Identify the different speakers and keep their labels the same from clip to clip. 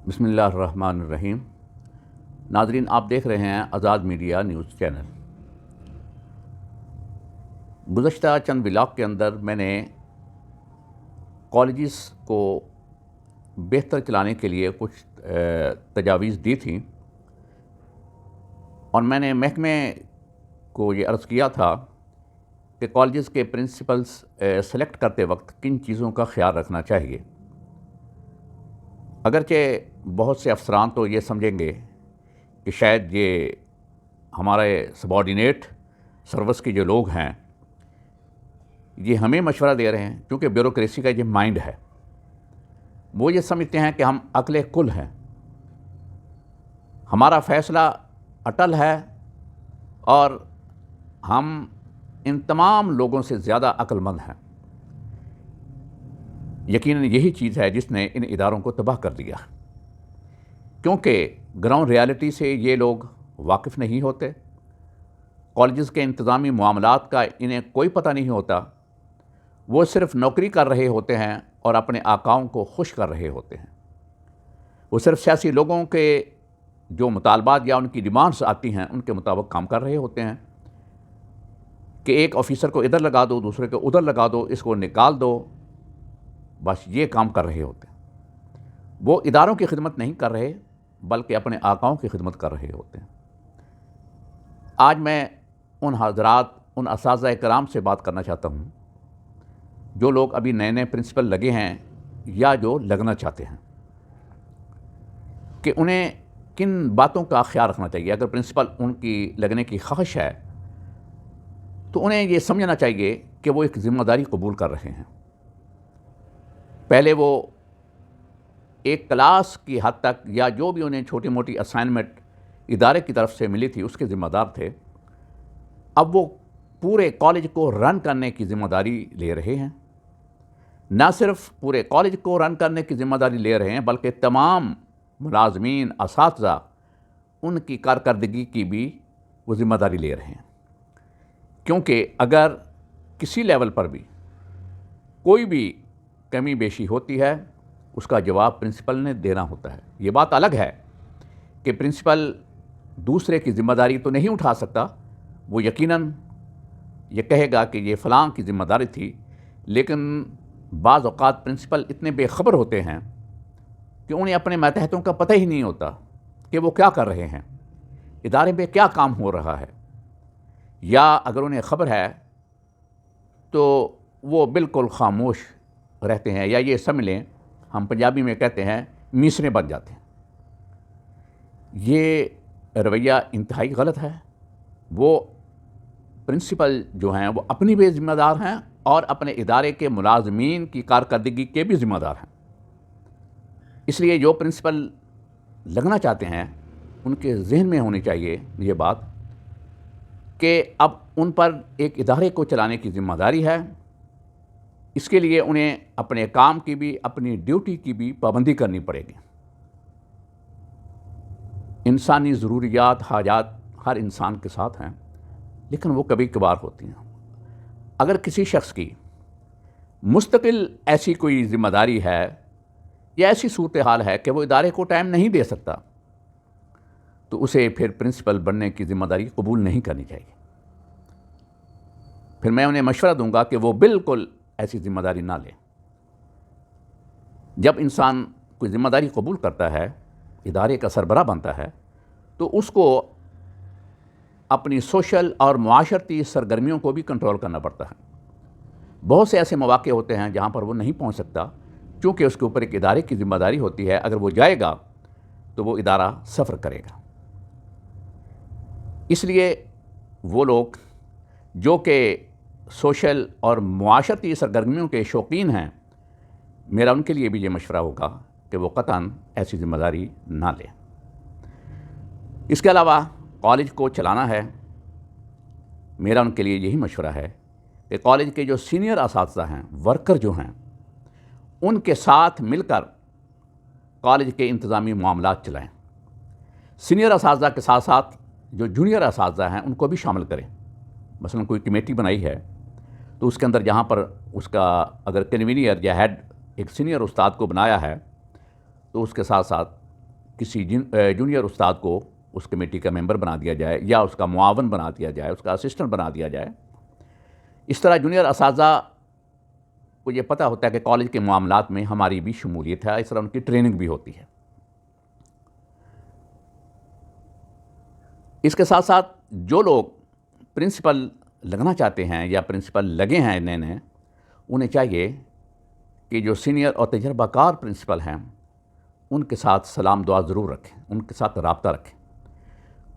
Speaker 1: بسم اللہ الرحمن الرحیم۔ ناظرین، آپ دیکھ رہے ہیں آزاد میڈیا نیوز چینل۔ گزشتہ چند ولاگ کے اندر میں نے کالجز کو بہتر چلانے کے لیے کچھ تجاویز دی تھیں، اور میں نے محکمے کو یہ عرض کیا تھا کہ کالجز کے پرنسپلز سلیکٹ کرتے وقت کن چیزوں کا خیال رکھنا چاہیے۔ اگرچہ بہت سے افسران تو یہ سمجھیں گے کہ شاید یہ ہمارے سبارڈینیٹ سروس کے جو لوگ ہیں یہ ہمیں مشورہ دے رہے ہیں، کیونکہ بیوروکریسی کا یہ مائنڈ ہے۔ وہ یہ سمجھتے ہیں کہ ہم عقل کل ہیں، ہمارا فیصلہ اٹل ہے، اور ہم ان تمام لوگوں سے زیادہ عقل مند ہیں۔ یقیناً یہی چیز ہے جس نے ان اداروں کو تباہ کر دیا، کیونکہ گراؤنڈ ریالٹی سے یہ لوگ واقف نہیں ہوتے۔ کالجز کے انتظامی معاملات کا انہیں کوئی پتہ نہیں ہوتا۔ وہ صرف نوکری کر رہے ہوتے ہیں اور اپنے آقاؤں کو خوش کر رہے ہوتے ہیں۔ وہ صرف سیاسی لوگوں کے جو مطالبات یا ان کی ڈیمانڈز آتی ہیں ان کے مطابق کام کر رہے ہوتے ہیں، کہ ایک آفیسر کو ادھر لگا دو، دوسرے کو ادھر لگا دو، اس کو نکال دو، بس یہ کام کر رہے ہوتے ہیں۔ وہ اداروں کی خدمت نہیں کر رہے بلکہ اپنے آقاؤں کی خدمت کر رہے ہوتے ہیں۔ آج میں ان حضرات، ان اساتذہ کرام سے بات کرنا چاہتا ہوں جو لوگ ابھی نئے نئے پرنسپل لگے ہیں یا جو لگنا چاہتے ہیں، کہ انہیں کن باتوں کا خیال رکھنا چاہیے۔ اگر پرنسپل ان کی لگنے کی خواہش ہے تو انہیں یہ سمجھنا چاہیے کہ وہ ایک ذمہ داری قبول کر رہے ہیں۔ پہلے وہ ایک کلاس کی حد تک یا جو بھی انہیں چھوٹی موٹی اسائنمنٹ ادارے کی طرف سے ملی تھی اس کے ذمہ دار تھے۔ اب وہ پورے کالج کو رن کرنے کی ذمہ داری لے رہے ہیں۔ نہ صرف پورے کالج کو رن کرنے کی ذمہ داری لے رہے ہیں بلکہ تمام ملازمین، اساتذہ، ان کی کارکردگی کی بھی وہ ذمہ داری لے رہے ہیں۔ کیونکہ اگر کسی لیول پر بھی کوئی بھی کمی بیشی ہوتی ہے اس کا جواب پرنسپل نے دینا ہوتا ہے۔ یہ بات الگ ہے کہ پرنسپل دوسرے کی ذمہ داری تو نہیں اٹھا سکتا، وہ یقیناً یہ کہے گا کہ یہ فلاں کی ذمہ داری تھی، لیکن بعض اوقات پرنسپل اتنے بے خبر ہوتے ہیں کہ انہیں اپنے ماتحتوں کا پتہ ہی نہیں ہوتا کہ وہ کیا کر رہے ہیں، ادارے میں کیا کام ہو رہا ہے، یا اگر انہیں خبر ہے تو وہ بالکل خاموش رہتے ہیں، یا یہ سمجھ لیں، ہم پنجابی میں کہتے ہیں میسرے بن جاتے ہیں۔ یہ رویہ انتہائی غلط ہے۔ وہ پرنسپل جو ہیں وہ اپنی بھی ذمہ دار ہیں اور اپنے ادارے کے ملازمین کی کارکردگی کے بھی ذمہ دار ہیں۔ اس لیے جو پرنسپل لگنا چاہتے ہیں ان کے ذہن میں ہونی چاہیے یہ بات کہ اب ان پر ایک ادارے کو چلانے کی ذمہ داری ہے۔ اس کے لیے انہیں اپنے کام کی بھی، اپنی ڈیوٹی کی بھی پابندی کرنی پڑے گی۔ انسانی ضروریات، حاجات ہر انسان کے ساتھ ہیں، لیکن وہ کبھی کبھار ہوتی ہیں۔ اگر کسی شخص کی مستقل ایسی کوئی ذمہ داری ہے یا ایسی صورتحال ہے کہ وہ ادارے کو ٹائم نہیں دے سکتا، تو اسے پھر پرنسپل بننے کی ذمہ داری قبول نہیں کرنی چاہیے۔ پھر میں انہیں مشورہ دوں گا کہ وہ بالکل ایسی ذمہ داری نہ لیں۔ جب انسان کوئی ذمہ داری قبول کرتا ہے، ادارے کا سربراہ بنتا ہے، تو اس کو اپنی سوشل اور معاشرتی سرگرمیوں کو بھی کنٹرول کرنا پڑتا ہے۔ بہت سے ایسے مواقع ہوتے ہیں جہاں پر وہ نہیں پہنچ سکتا، چونکہ اس کے اوپر ایک ادارے کی ذمہ داری ہوتی ہے۔ اگر وہ جائے گا تو وہ ادارہ سفر کرے گا۔ اس لیے وہ لوگ جو کہ سوشل اور معاشرتی سرگرمیوں کے شوقین ہیں، میرا ان کے لیے بھی یہ مشورہ ہوگا کہ وہ قطعاً ایسی ذمہ داری نہ لیں۔ اس کے علاوہ کالج کو چلانا ہے، میرا ان کے لیے یہی مشورہ ہے کہ کالج کے جو سینئر اساتذہ ہیں، ورکر جو ہیں، ان کے ساتھ مل کر کالج کے انتظامی معاملات چلائیں۔ سینئر اساتذہ کے ساتھ ساتھ جو جونیئر اساتذہ ہیں ان کو بھی شامل کریں۔ مثلا کوئی کمیٹی بنائی ہے تو اس کے اندر جہاں پر اس کا اگر کنوینئر یا ہیڈ ایک سینئر استاد کو بنایا ہے تو اس کے ساتھ ساتھ کسی جونیئر استاد کو اس کمیٹی کا ممبر بنا دیا جائے یا اس کا معاون بنا دیا جائے، اس کا اسسٹنٹ بنا دیا جائے۔ اس طرح جونیئر اساتذہ کو یہ پتہ ہوتا ہے کہ کالج کے معاملات میں ہماری بھی شمولیت ہے، اس طرح ان کی ٹریننگ بھی ہوتی ہے۔ اس کے ساتھ ساتھ جو لوگ پرنسپل لگنا چاہتے ہیں یا پرنسپل لگے ہیں نئے، انہیں چاہیے کہ جو سینئر اور تجربہ کار پرنسپل ہیں ان کے ساتھ سلام دعا ضرور رکھیں، ان کے ساتھ رابطہ رکھیں۔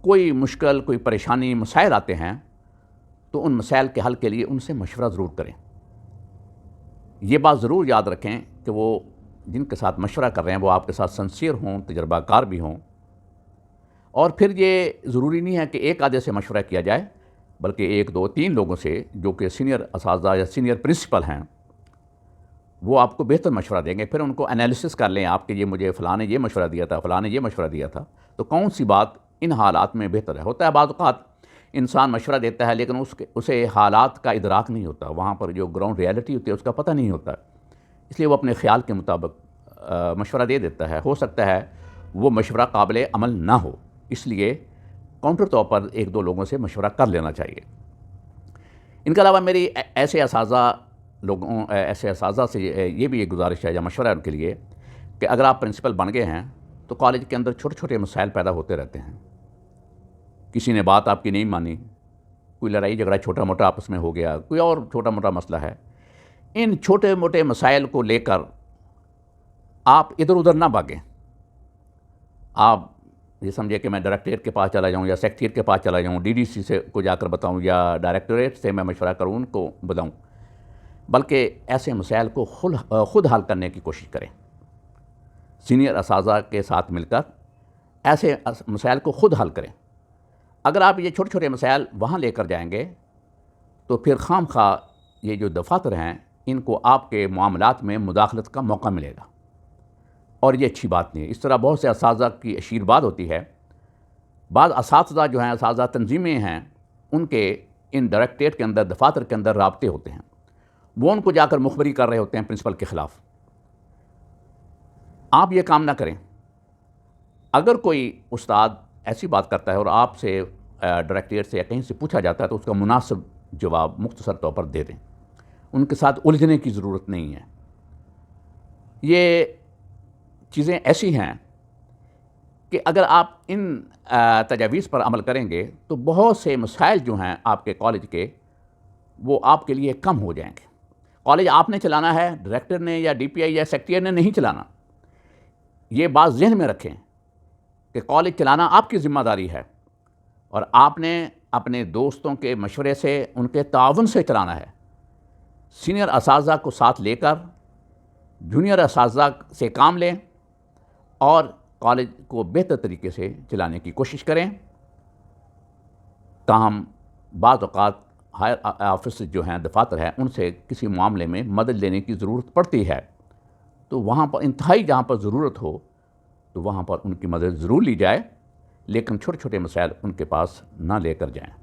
Speaker 1: کوئی مشکل، کوئی پریشانی، مسائل آتے ہیں تو ان مسائل کے حل کے لیے ان سے مشورہ ضرور کریں۔ یہ بات ضرور یاد رکھیں کہ وہ جن کے ساتھ مشورہ کر رہے ہیں وہ آپ کے ساتھ سنسیئر ہوں، تجربہ کار بھی ہوں۔ اور پھر یہ ضروری نہیں ہے کہ ایک آدھے سے مشورہ کیا جائے، بلکہ 1 2 3 لوگوں سے جو کہ سینئر اساتذہ یا سینئر پرنسپل ہیں وہ آپ کو بہتر مشورہ دیں گے۔ پھر ان کو انالیسس کر لیں آپ کہ یہ مجھے فلاں نے یہ مشورہ دیا تھا، فلاں نے یہ مشورہ دیا تھا، تو کون سی بات ان حالات میں بہتر ہے۔ ہوتا ہے بعض اوقات انسان مشورہ دیتا ہے لیکن اسے حالات کا ادراک نہیں ہوتا، وہاں پر جو گراؤنڈ ریالٹی ہوتی ہے اس کا پتہ نہیں ہوتا، اس لیے وہ اپنے خیال کے مطابق مشورہ دے دیتا ہے۔ ہو سکتا ہے وہ مشورہ قابل عمل نہ ہو، اس لیے کاؤنٹر طور پر 1 2 لوگوں سے مشورہ کر لینا چاہیے۔ ان کے علاوہ میری ایسے اساتذہ سے یہ بھی ایک گزارش ہے یا مشورہ ہے ان کے لیے کہ اگر آپ پرنسپل بن گئے ہیں تو کالج کے اندر چھوٹے چھوٹے مسائل پیدا ہوتے رہتے ہیں۔ کسی نے بات آپ کی نہیں مانی، کوئی لڑائی جھگڑا چھوٹا موٹا آپس میں ہو گیا، کوئی اور چھوٹا موٹا مسئلہ ہے، ان چھوٹے موٹے مسائل کو لے کر آپ ادھر ادھر نہ بھاگیں۔ آپ یہ سمجھے کہ میں ڈائریکٹریٹ کے پاس چلا جاؤں یا سیکریٹریٹ کے پاس چلا جاؤں، ڈی ڈی سی سے کو جا کر بتاؤں یا ڈائریکٹریٹ سے میں مشورہ کروں ان کو بتاؤں، بلکہ ایسے مسائل کو خود حل کرنے کی کوشش کریں۔ سینئر اساتذہ کے ساتھ مل کر ایسے مسائل کو خود حل کریں۔ اگر آپ یہ چھوٹے چھوٹے مسائل وہاں لے کر جائیں گے تو پھر خام خواہ یہ جو دفاتر ہیں ان کو آپ کے معاملات میں مداخلت کا موقع ملے گا، اور یہ اچھی بات نہیں ہے۔ اس طرح بہت سے اساتذہ کی اشیر بات ہوتی ہے، بعض اساتذہ جو ہیں، اساتذہ تنظیمیں ہیں، ان کے ان ڈائریکٹریٹ کے اندر، دفاتر کے اندر رابطے ہوتے ہیں، وہ ان کو جا کر مخبری کر رہے ہوتے ہیں پرنسپل کے خلاف۔ آپ یہ کام نہ کریں۔ اگر کوئی استاد ایسی بات کرتا ہے اور آپ سے ڈائریکٹریٹ سے یا کہیں سے پوچھا جاتا ہے تو اس کا مناسب جواب مختصر طور پر دے دیں، ان کے ساتھ الجھنے کی ضرورت نہیں ہے۔ یہ چیزیں ایسی ہیں کہ اگر آپ ان تجاویز پر عمل کریں گے تو بہت سے مسائل جو ہیں آپ کے کالج کے وہ آپ کے لیے کم ہو جائیں گے۔ کالج آپ نے چلانا ہے، ڈائریکٹر نے یا ڈی پی آئی یا سیکریٹری نے نہیں چلانا۔ یہ بات ذہن میں رکھیں کہ کالج چلانا آپ کی ذمہ داری ہے، اور آپ نے اپنے دوستوں کے مشورے سے، ان کے تعاون سے چلانا ہے۔ سینئر اساتذہ کو ساتھ لے کر جونیئر اساتذہ سے کام لیں اور کالج کو بہتر طریقے سے چلانے کی کوشش کریں۔ تاہم بعض اوقات ہائر آفس جو ہیں، دفاتر ہیں، ان سے کسی معاملے میں مدد لینے کی ضرورت پڑتی ہے، تو وہاں پر انتہائی جہاں پر ضرورت ہو تو وہاں پر ان کی مدد ضرور لی جائے، لیکن چھوٹے چھوٹے مسائل ان کے پاس نہ لے کر جائیں۔